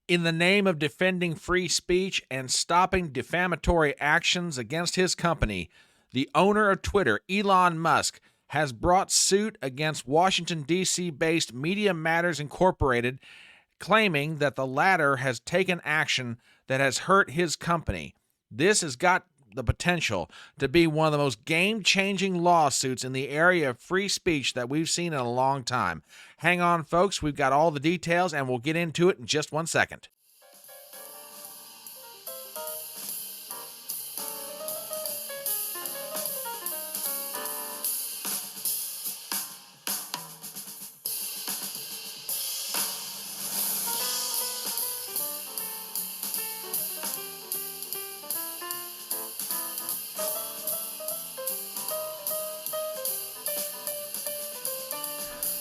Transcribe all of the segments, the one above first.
In the name of defending free speech and stopping defamatory actions against his company, the owner of Twitter, Elon Musk, has brought suit against Washington, D.C. based Media Matters Incorporated, claiming that the latter has taken action that has hurt his company. This has got the potential to be one of the most game-changing lawsuits in the area of free speech that we've seen in a long time. Hang on, folks. We've got all the details, and we'll get into it in just 1 second.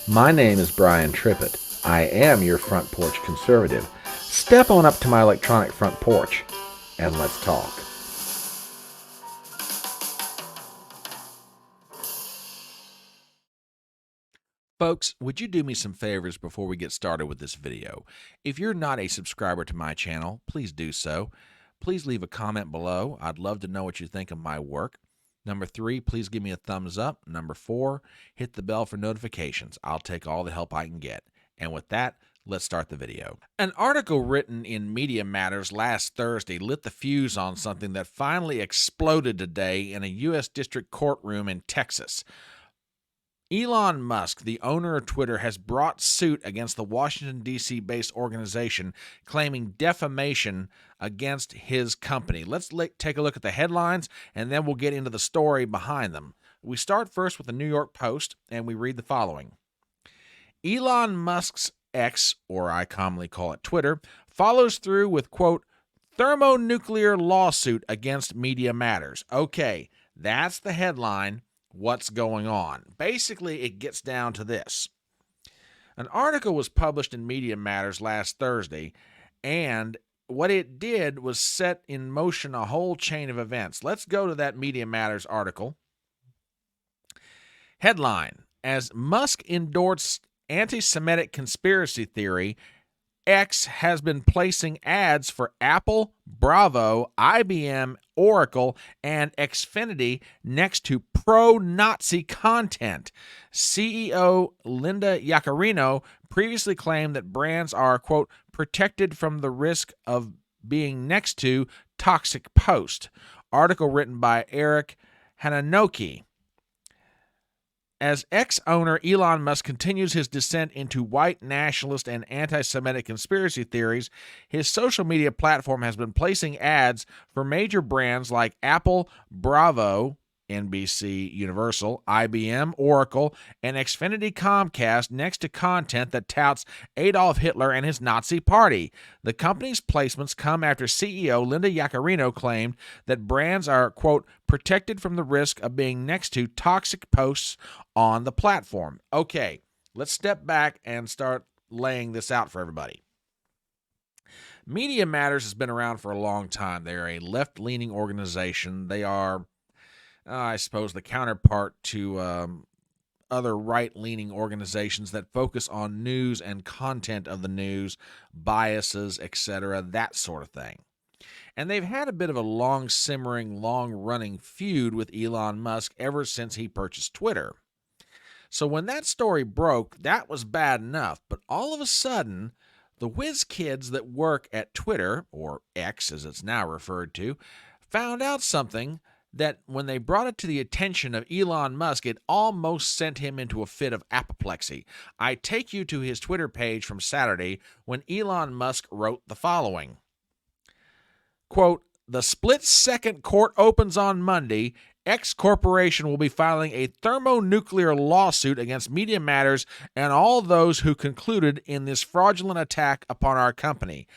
My name is Brian Trippett. I am your front porch conservative. Step on up to my electronic front porch and let's talk. Folks, would you do me some favors before we get started with this video? If you're not a subscriber to my channel, please do so. Please leave a comment below. I'd love to know what you think of my work. Number 3, please give me a thumbs up. Number 4, hit the bell for notifications. I'll take all the help I can get. And with that, let's start the video. An article written in Media Matters last Thursday lit the fuse on something that finally exploded today in a U.S. District Courtroom in Texas. Elon Musk, the owner of Twitter, has brought suit against the Washington, D.C. based organization, claiming defamation against his company. Let's take a look at the headlines, and then we'll get into the story behind them. We start first with the New York Post, and we read the following. Elon Musk's X, or I commonly call it Twitter, follows through with, quote, thermonuclear lawsuit against Media Matters. Okay, that's the headline. What's going on? Basically, it gets down to this. An article was published in Media Matters last Thursday, and what it did was set in motion a whole chain of events. Let's go to that Media Matters article. Headline: as Musk endorsed anti-Semitic conspiracy theory, X has been placing ads for Apple, Bravo, IBM, Oracle, and Xfinity next to pro-Nazi content. CEO Linda Yaccarino previously claimed that brands are, quote, protected from the risk of being next to toxic posts. Article written by Eric Hananoki. As ex-owner, Elon Musk continues his descent into white nationalist and anti-Semitic conspiracy theories. His social media platform has been placing ads for major brands like Apple, Bravo, NBC Universal, IBM, Oracle, and Xfinity Comcast next to content that touts Adolf Hitler and his Nazi party. The company's placements come after CEO Linda Yaccarino claimed that brands are, quote, protected from the risk of being next to toxic posts on the platform. Okay, let's step back and start laying this out for everybody. Media Matters has been around for a long time. They're a left-leaning organization. They are, I suppose, the counterpart to other right-leaning organizations that focus on news and content of the news, biases, etc., that sort of thing. And they've had a bit of a long-simmering, long-running feud with Elon Musk ever since he purchased Twitter. So when that story broke, that was bad enough. But all of a sudden, the whiz kids that work at Twitter, or X as it's now referred to, found out something that when they brought it to the attention of Elon Musk, it almost sent him into a fit of apoplexy. I take you to his Twitter page from Saturday when Elon Musk wrote the following. Quote, the split-second court opens on Monday. X Corporation will be filing a thermonuclear lawsuit against Media Matters and all those who concluded in this fraudulent attack upon our company.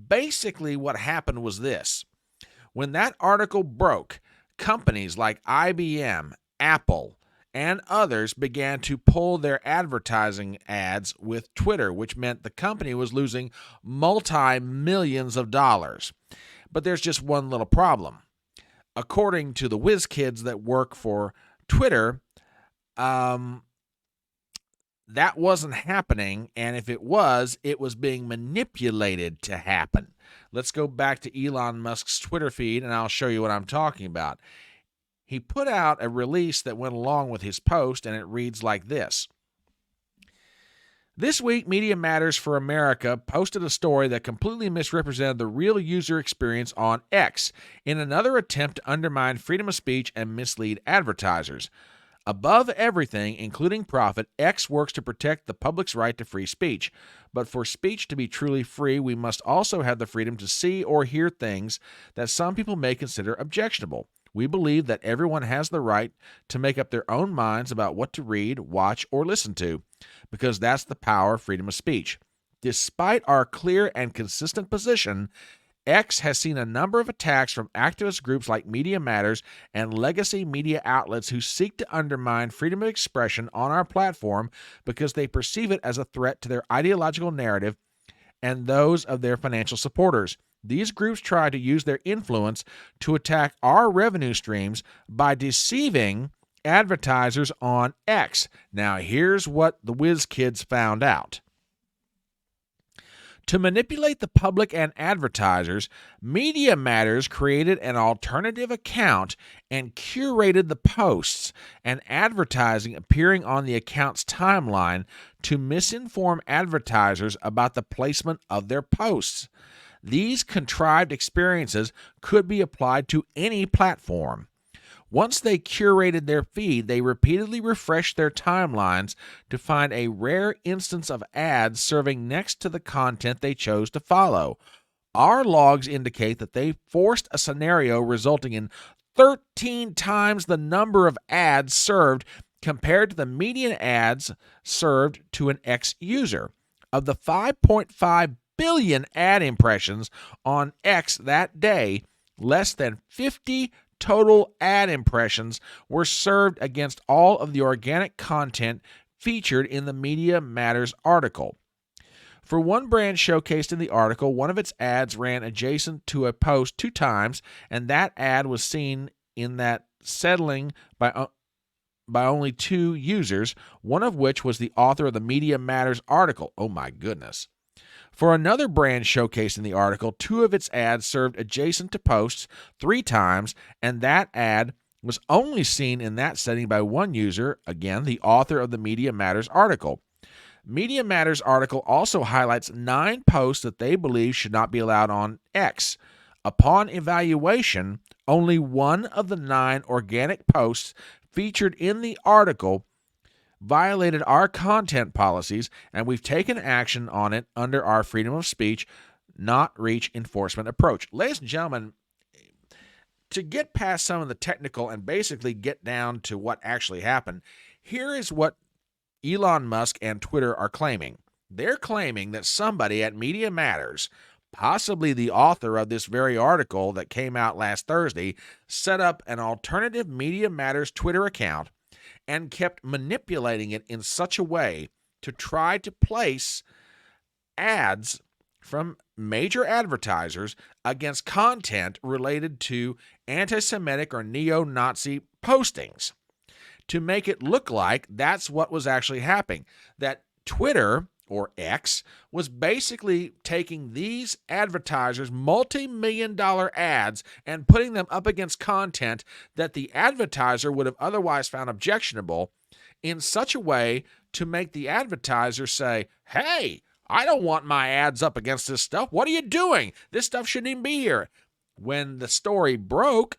Basically, what happened was this. When that article broke, companies like IBM, Apple, and others began to pull their advertising ads with Twitter, which meant the company was losing multi-millions of dollars. But there's just one little problem. According to the whiz kids that work for Twitter, that wasn't happening, and if it was being manipulated to happen. Let's go back to Elon Musk's Twitter feed, and I'll show you what I'm talking about. He put out a release that went along with his post, and it reads like this. This week, Media Matters for America posted a story that completely misrepresented the real user experience on X in another attempt to undermine freedom of speech and mislead advertisers. Above everything, including profit, X works to protect the public's right to free speech. But for speech to be truly free, we must also have the freedom to see or hear things that some people may consider objectionable. We believe that everyone has the right to make up their own minds about what to read, watch, or listen to, because that's the power of freedom of speech. Despite our clear and consistent position, X has seen a number of attacks from activist groups like Media Matters and legacy media outlets who seek to undermine freedom of expression on our platform because they perceive it as a threat to their ideological narrative and those of their financial supporters. These groups try to use their influence to attack our revenue streams by deceiving advertisers on X. Now, here's what the whiz kids found out. To manipulate the public and advertisers, Media Matters created an alternative account and curated the posts and advertising appearing on the account's timeline to misinform advertisers about the placement of their posts. These contrived experiences could be applied to any platform. Once they curated their feed, they repeatedly refreshed their timelines to find a rare instance of ads serving next to the content they chose to follow. Our logs indicate that they forced a scenario resulting in 13 times the number of ads served compared to the median ads served to an X user. Of the 5.5 billion ad impressions on X that day, less than 50 total ad impressions were served against all of the organic content featured in the Media Matters article. For one brand showcased in the article, one of its ads ran adjacent to a post 2 times, and that ad was seen in that settling by only 2 users, one of which was the author of the Media Matters article. Oh my goodness. For another brand showcased in the article, 2 of its ads served adjacent to posts 3 times, and that ad was only seen in that setting by 1 user, again, the author of the Media Matters article. Media Matters article also highlights 9 posts that they believe should not be allowed on X. Upon evaluation, only 1 of the 9 organic posts featured in the article violated our content policies, and we've taken action on it under our freedom of speech, not reach enforcement approach. Ladies and gentlemen, to get past some of the technical and basically get down to what actually happened, here is what Elon Musk and Twitter are claiming. They're claiming that somebody at Media Matters, possibly the author of this very article that came out last Thursday, set up an alternative Media Matters Twitter account and kept manipulating it in such a way to try to place ads from major advertisers against content related to anti-Semitic or neo-Nazi postings to make it look like that's what was actually happening, that Twitter or X was basically taking these advertisers' multi-million-dollar ads and putting them up against content that the advertiser would have otherwise found objectionable in such a way to make the advertiser say, hey, I don't want my ads up against this stuff. What are you doing? This stuff shouldn't even be here. When the story broke,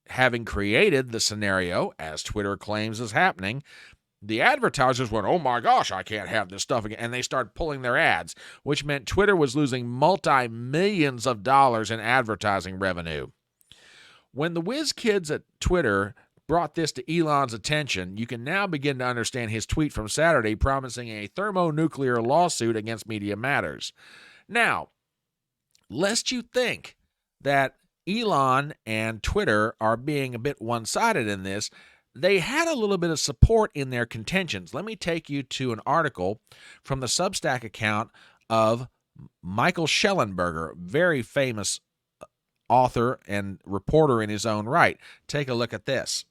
having created the scenario, as Twitter claims is happening, the advertisers went, oh my gosh, I can't have this stuff again. And they started pulling their ads, which meant Twitter was losing multi-millions of dollars in advertising revenue. When the whiz kids at Twitter brought this to Elon's attention, you can now begin to understand his tweet from Saturday promising a thermonuclear lawsuit against Media Matters. Now, lest you think that Elon and Twitter are being a bit one-sided in this, they had a little bit of support in their contentions. Let me take you to an article from the Substack account of Michael Schellenberger, very famous author and reporter in his own right. Take a look at this.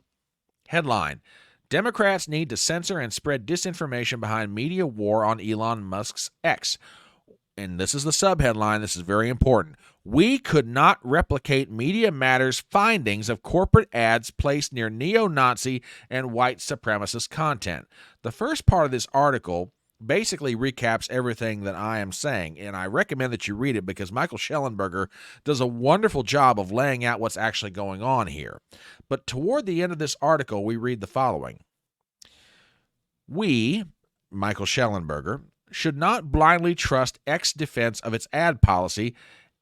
Headline: Democrats need to censor and spread disinformation behind media war on Elon Musk's X. And this is the subheadline. This is very important. We could not replicate Media Matters' findings of corporate ads placed near neo-Nazi and white supremacist content. The first part of this article basically recaps everything that I am saying, and I recommend that you read it because Michael Schellenberger does a wonderful job of laying out what's actually going on here. But toward the end of this article, we read the following. We, Michael Schellenberger, should not blindly trust X's defense of its ad policy.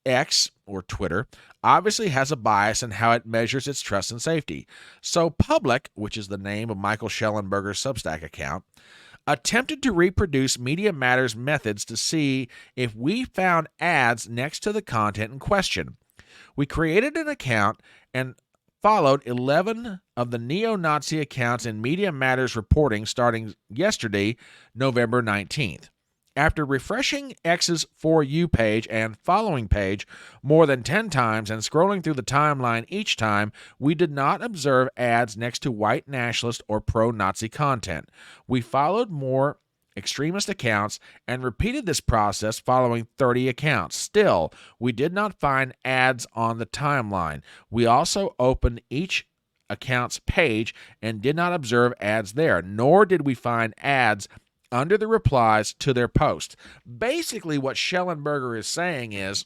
X, or Twitter, obviously has a bias in how it measures its trust and safety. So Public, which is the name of Michael Schellenberger's Substack account, attempted to reproduce Media Matters methods to see if we found ads next to the content in question. We created an account and followed 11 of the neo-Nazi accounts in Media Matters reporting starting yesterday, November 19th. After refreshing X's For You page and following page more than 10 times and scrolling through the timeline each time, we did not observe ads next to white nationalist or pro-Nazi content. We followed more extremist accounts and repeated this process following 30 accounts. Still, we did not find ads on the timeline. We also opened each account's page and did not observe ads there, nor did we find ads under the replies to their posts. Basically, what Schellenberger is saying is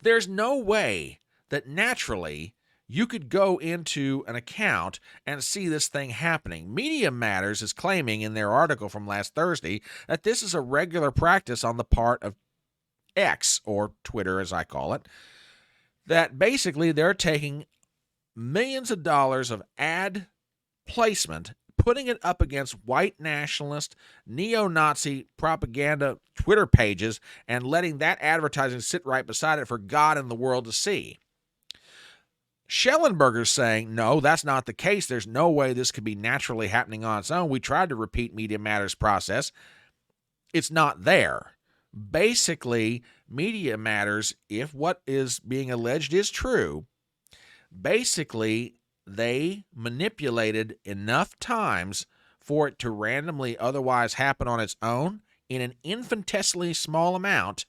there's no way that naturally you could go into an account and see this thing happening. Media Matters is claiming in their article from last Thursday that this is a regular practice on the part of X, or Twitter as I call it, that basically they're taking millions of dollars of ad placement, putting it up against white nationalist, neo-Nazi propaganda Twitter pages, and letting that advertising sit right beside it for God and the world to see. Schellenberger's saying, no, that's not the case. There's no way this could be naturally happening on its own. We tried to repeat Media Matters process. It's not there. Basically, Media Matters, if what is being alleged is true, basically they manipulated enough times for it to randomly otherwise happen on its own in an infinitesimally small amount,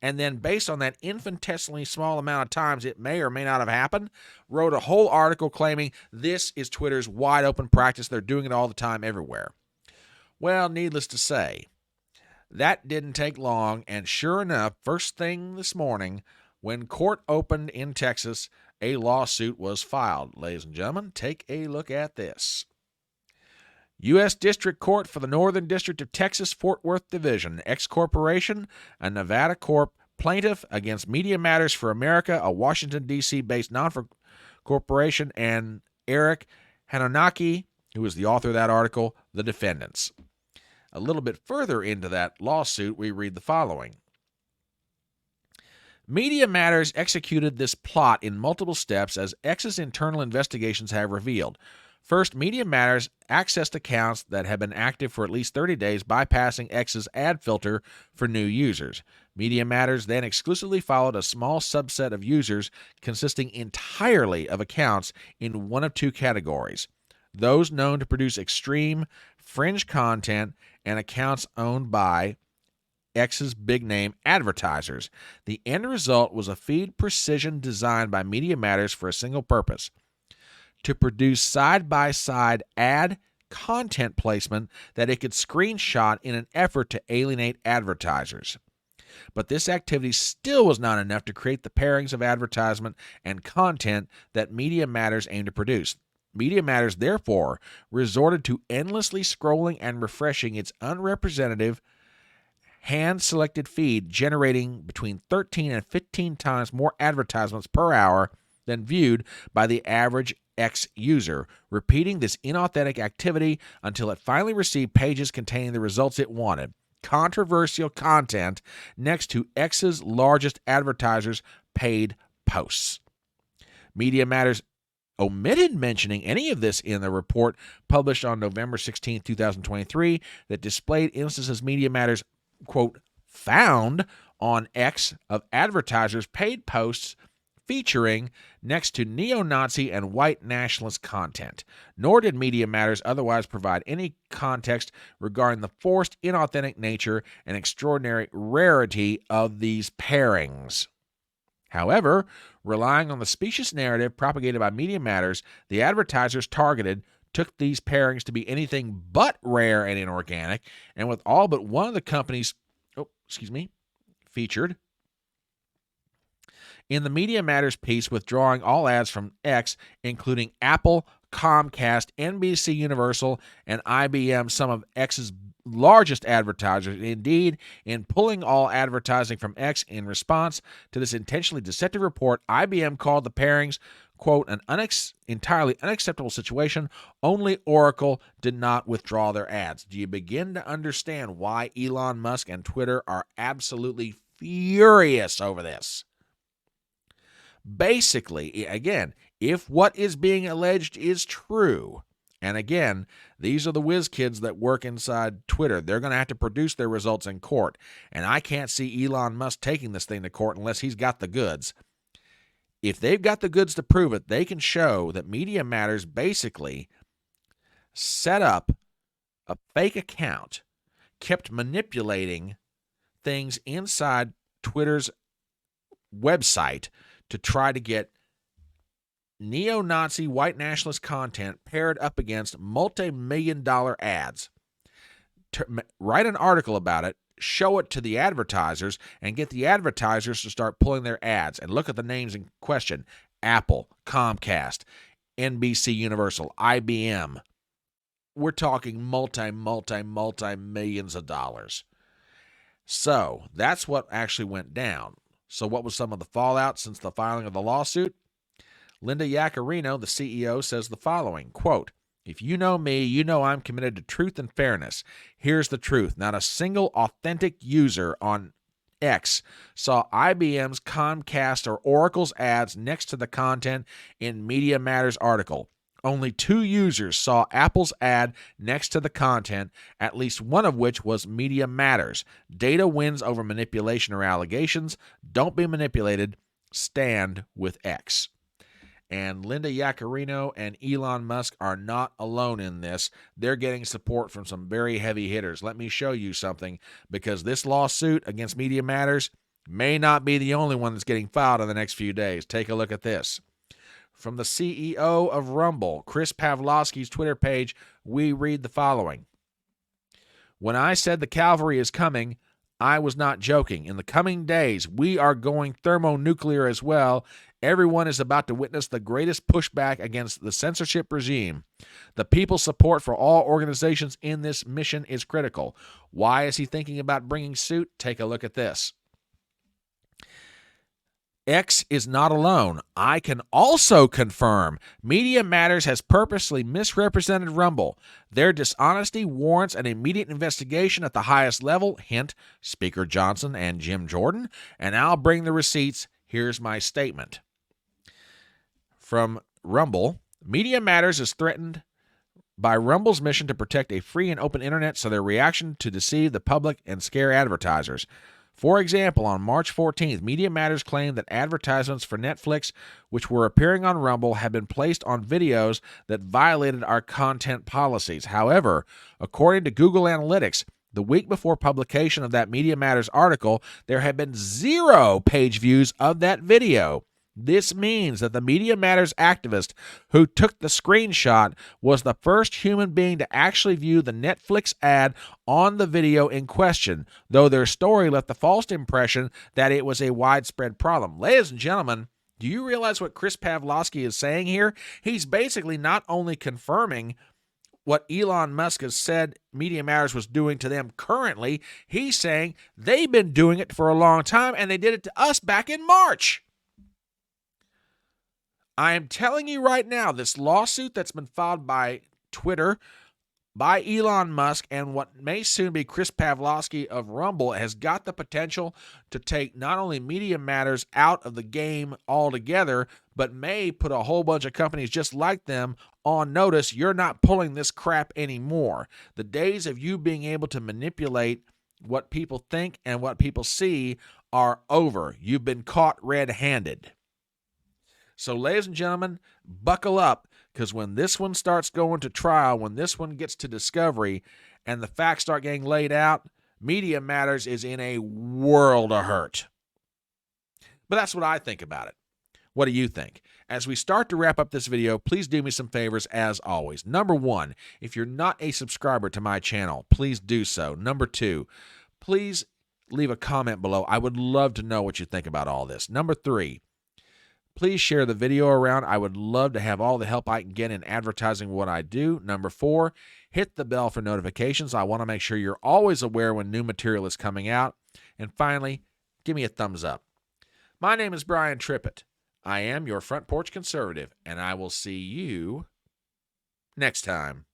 and then based on that infinitesimally small amount of times it may or may not have happened, wrote a whole article claiming this is Twitter's wide open practice. They're doing it all the time everywhere. Well, needless to say, that didn't take long, and sure enough, first thing this morning, when court opened in Texas, a lawsuit was filed. Ladies and gentlemen, take a look at this. U.S. District Court for the Northern District of Texas, Fort Worth Division, X Corporation, a Nevada Corp plaintiff against Media Matters for America, a Washington, D.C. based non-corporation, and Eric Hanonaki, who is the author of that article, the defendants. A little bit further into that lawsuit, we read the following. Media Matters executed this plot in multiple steps, as X's internal investigations have revealed. First, Media Matters accessed accounts that had been active for at least 30 days, bypassing X's ad filter for new users. Media Matters then exclusively followed a small subset of users consisting entirely of accounts in one of two categories: those known to produce extreme, fringe content and accounts owned by X's big-name advertisers. The end result was a feed precision designed by Media Matters for a single purpose: to produce side-by-side ad content placement that it could screenshot in an effort to alienate advertisers. But this activity still was not enough to create the pairings of advertisement and content that Media Matters aimed to produce. Media Matters, therefore, resorted to endlessly scrolling and refreshing its unrepresentative, hand-selected feed, generating between 13 and 15 times more advertisements per hour than viewed by the average X user, repeating this inauthentic activity until it finally received pages containing the results it wanted: controversial content next to X's largest advertisers' paid posts. Media Matters omitted mentioning any of this in the report published on November 16, 2023, that displayed instances Media Matters, quote, found on X of advertisers' paid posts featuring next to neo-Nazi and white nationalist content. Nor did Media Matters otherwise provide any context regarding the forced, inauthentic nature and extraordinary rarity of these pairings. However, relying on the specious narrative propagated by Media Matters, the advertisers targeted took these pairings to be anything but rare and inorganic, and with all but one of the companies featured in the Media Matters piece, withdrawing all ads from X, including Apple, Comcast, NBC Universal, and IBM, some of X's largest advertisers. Indeed, in pulling all advertising from X in response to this intentionally deceptive report, IBM called the pairings, quote, an entirely unacceptable situation. Only Oracle did not withdraw their ads. Do you begin to understand why Elon Musk and Twitter are absolutely furious over this? Basically, again, if what is being alleged is true, and again, these are the whiz kids that work inside Twitter. They're going to have to produce their results in court, and I can't see Elon Musk taking this thing to court unless he's got the goods. If they've got the goods to prove it, they can show that Media Matters basically set up a fake account, kept manipulating things inside Twitter's website to try to get neo-Nazi white nationalist content paired up against multi-million-dollar ads. Write an article about it, show it to the advertisers, and get the advertisers to start pulling their ads. And look at the names in question: Apple, Comcast, NBC Universal, IBM. We're talking multi-millions of dollars. So that's what actually went down. So what was some of the fallout since the filing of the lawsuit? Linda Yaccarino, the CEO, says the following, quote, if you know me, you know I'm committed to truth and fairness. Here's the truth. Not a single authentic user on X saw IBM's, Comcast, or Oracle's ads next to the content in Media Matters article. Only 2 users saw Apple's ad next to the content, at least one of which was Media Matters. Data wins over manipulation or allegations. Don't be manipulated. Stand with X. And Linda Yaccarino and Elon Musk are not alone in this. They're getting support from some very heavy hitters. Let me show you something, because this lawsuit against Media Matters may not be the only one that's getting filed in the next few days. Take a look at this. From the CEO of Rumble, Chris Pavlovski's Twitter page, we read the following. When I said the cavalry is coming, I was not joking. In the coming days, we are going thermonuclear as well. Everyone is about to witness the greatest pushback against the censorship regime. The people's support for all organizations in this mission is critical. Why is he thinking about bringing suit? Take a look at this. X is not alone. I can also confirm Media Matters has purposely misrepresented Rumble. Their dishonesty warrants an immediate investigation at the highest level, hint, Speaker Johnson and Jim Jordan, and I'll bring the receipts. Here's my statement. From Rumble, Media Matters is threatened by Rumble's mission to protect a free and open internet, so their reaction to deceive the public and scare advertisers. For example, on March 14th, Media Matters claimed that advertisements for Netflix, which were appearing on Rumble, had been placed on videos that violated our content policies. However, according to Google Analytics, the week before publication of that Media Matters article, there had been 0 page views of that video. This means that the Media Matters activist who took the screenshot was the first human being to actually view the Netflix ad on the video in question, though their story left the false impression that it was a widespread problem. Ladies and gentlemen, do you realize what Chris Pavlovski is saying here? He's basically not only confirming what Elon Musk has said Media Matters was doing to them currently, he's saying they've been doing it for a long time, and they did it to us back in March. I am telling you right now, this lawsuit that's been filed by Twitter, by Elon Musk, and what may soon be Chris Pavlovski of Rumble has got the potential to take not only Media Matters out of the game altogether, but may put a whole bunch of companies just like them on notice. You're not pulling this crap anymore. The days of you being able to manipulate what people think and what people see are over. You've been caught red-handed. So, ladies and gentlemen, buckle up, because when this one starts going to trial, when this one gets to discovery, and the facts start getting laid out, Media Matters is in a world of hurt. But that's what I think about it. What do you think? As we start to wrap up this video, please do me some favors as always. Number one, if you're not a subscriber to my channel, please do so. Number two, please leave a comment below. I would love to know what you think about all this. Number three, please share the video around. I would love to have all the help I can get in advertising what I do. Number four, hit the bell for notifications. I want to make sure you're always aware when new material is coming out. And finally, give me a thumbs up. My name is Brian Trippett. I am your Front Porch Conservative, and I will see you next time.